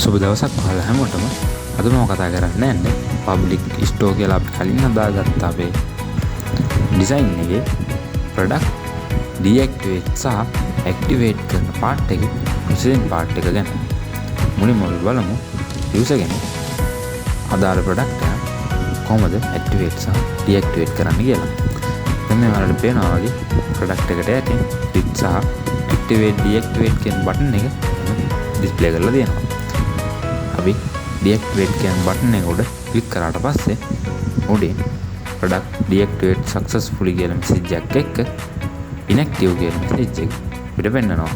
සුබ දවසක් ඔයාලා හැමෝටම. අද මම කතා කරන්න යන්නේ පබ්ලික් ස්ටෝර් කියලා අපි කලින් හදාගත්ත අපේ ඩිසයින් එකේ ප්‍රොඩක්ට් ඩීඇක්ටිවේට් සහ ඇක්ටිවේට් කරන පාර්ට් එකේ ප්‍රොසෙසින් පාර්ට් එක ගැන. මුලින්ම අපි බලමු යූසර් කෙනෙක් අදාළ ප්‍රොඩක්ට් එක කොහොමද ඇක්ටිවේට් සහ ඩීඇක්ටිවේට් කරන්න කියලා. දැන් මේ වලට පේනවා වගේ ප්‍රොඩක්ට් එකට යටින් ක්ලික් සහ ඇක්ටිවේට් ඩීඇක්ටිවේට් කියන බටන් එක ඩිස්ප්ලේ කරලා තියෙනවා. අපි ඩීඇක්ටිවේට් කියන බටන් එක උඩ ක්ලික් කරාට පස්සේ උඩින් ප්‍රොඩක්ට් ඩීඇක්ටිවේට් සක්සස්ෆුලි කියලා මෙසේජ් එකක් එක්ක ඉන්ඇක්ටිව් කියන මෙසේජ් එක අපිට පෙන්නනවා.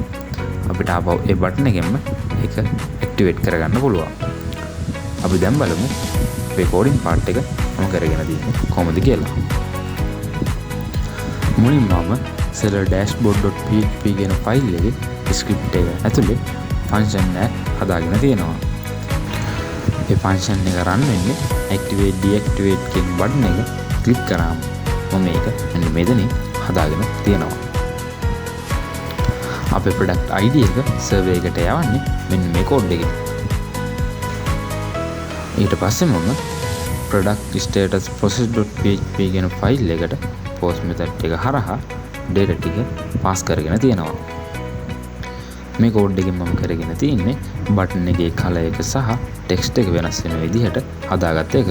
අපිට ආපහු ඒ බටන් එකෙන්ම ඒක ඇක්ටිවේට් කරගන්න පුළුවන්. අපි දැන් බලමු අපේ කෝඩින් පාර්ට් එක මම කරගෙන තියෙන්නේ කොහොමද කියලා. මුලින්ම මම seller dashboard.php කියන ෆයිල් එකේ ස්ක්‍රිප්ට් එක ඇතුලේ ෆන්ක්ෂන් එකක් හදාගෙන තියෙනවා. ඒ ෆන්ක්ෂන් එක රන් වෙන්නේ activate deactivate කියන බටන් එක ක්ලික් කරාම මම මේක මෙන්න මෙතනින් හදාගෙන තියෙනවා. අපේ product ID එක සර්වර් එකට යවන්නේ මෙන්න මේ කෝඩ් එකෙන්. ඊට පස්සේ මම product status process.php කියන ෆයිල් එකට post method එක හරහා data ටික පාස් කරගෙන තියෙනවා. මේ කෝඩ් එකෙන් මම කරගෙන තියෙන්නේ බටන් එකේ කලර් එක සහ ටෙක්ස්ට් එක වෙනස් වෙන විදිහට හදාගත්ත එක.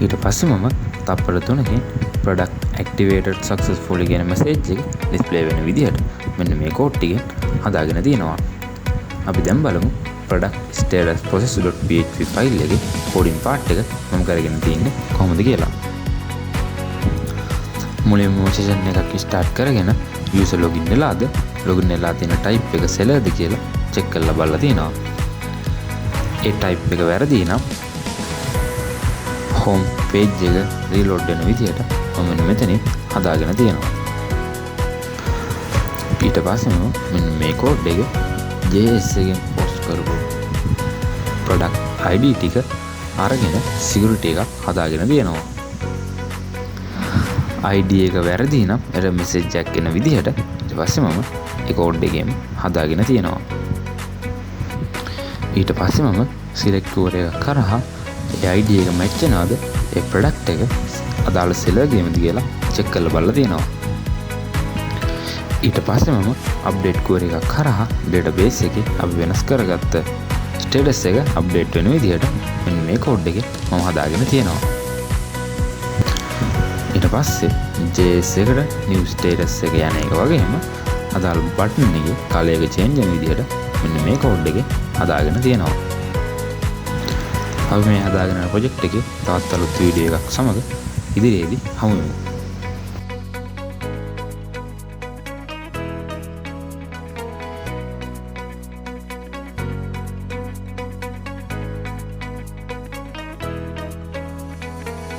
ඊට පස්සේ මම තප්පර 3කින් product activated successfully කියන මෙසේජ් එක ඩිස්ප්ලේ වෙන විදිහට මෙන්න මේ කෝඩ් ටිකෙන් හදාගෙන තියෙනවා. අපි දැන් බලමු product status process.php ෆයිල් එකේ කෝඩින් පාර්ට් එක මම කරගෙන තියෙන්නේ කොහොමද කියලා. මුලින්ම සෙෂන් එකක් ස්ටාර්ට් කරගෙන user login වෙලාද login වෙලා තියෙන type එක sellerද කියලා check කරලා බලලා තියෙනවා. ඒ type එක වැරදි නම් home page එක reload වෙන විදිහට මම මෙතනින් හදාගෙන තියෙනවා. ඊට පස්සේ මම මේ code එක JS එකෙන් post කරපු product ID ටික අරගෙන security එකක් හදාගෙන තියෙනවා. ID එක වැරදි නම් error message එකක් එන විදිහට ඊට පස්සේ මම ඒ code එකෙන් හදාගෙන තියෙනවා. ඊට පස්සේ මම select tool එක කරහා ඒ ID එක match වෙනවද ඒ product එක අදාළ seller ගේමද කියලා check කරලා බලලා තියෙනවා. ඊට පස්සේ මම update tool එකක් කරහා database එකේ අපි වෙනස් කරගත්ත status එක update වෙන විදිහට මෙන්න මේ code එකේ මම හදාගෙන තියෙනවා. ඊට පස්සේ JS එකට new status එක යන එක වගේම අදාළ බටන් එකේ කලර් එක change වෙන විදිහට මෙන්න මේ code එකේ හදාගෙන තියෙනවා. අපි මේ හදාගෙන යන project එකේ තවත් අලුත් වීඩියෝ එකක් සමග ඉදිරියේදී හමු වෙමු.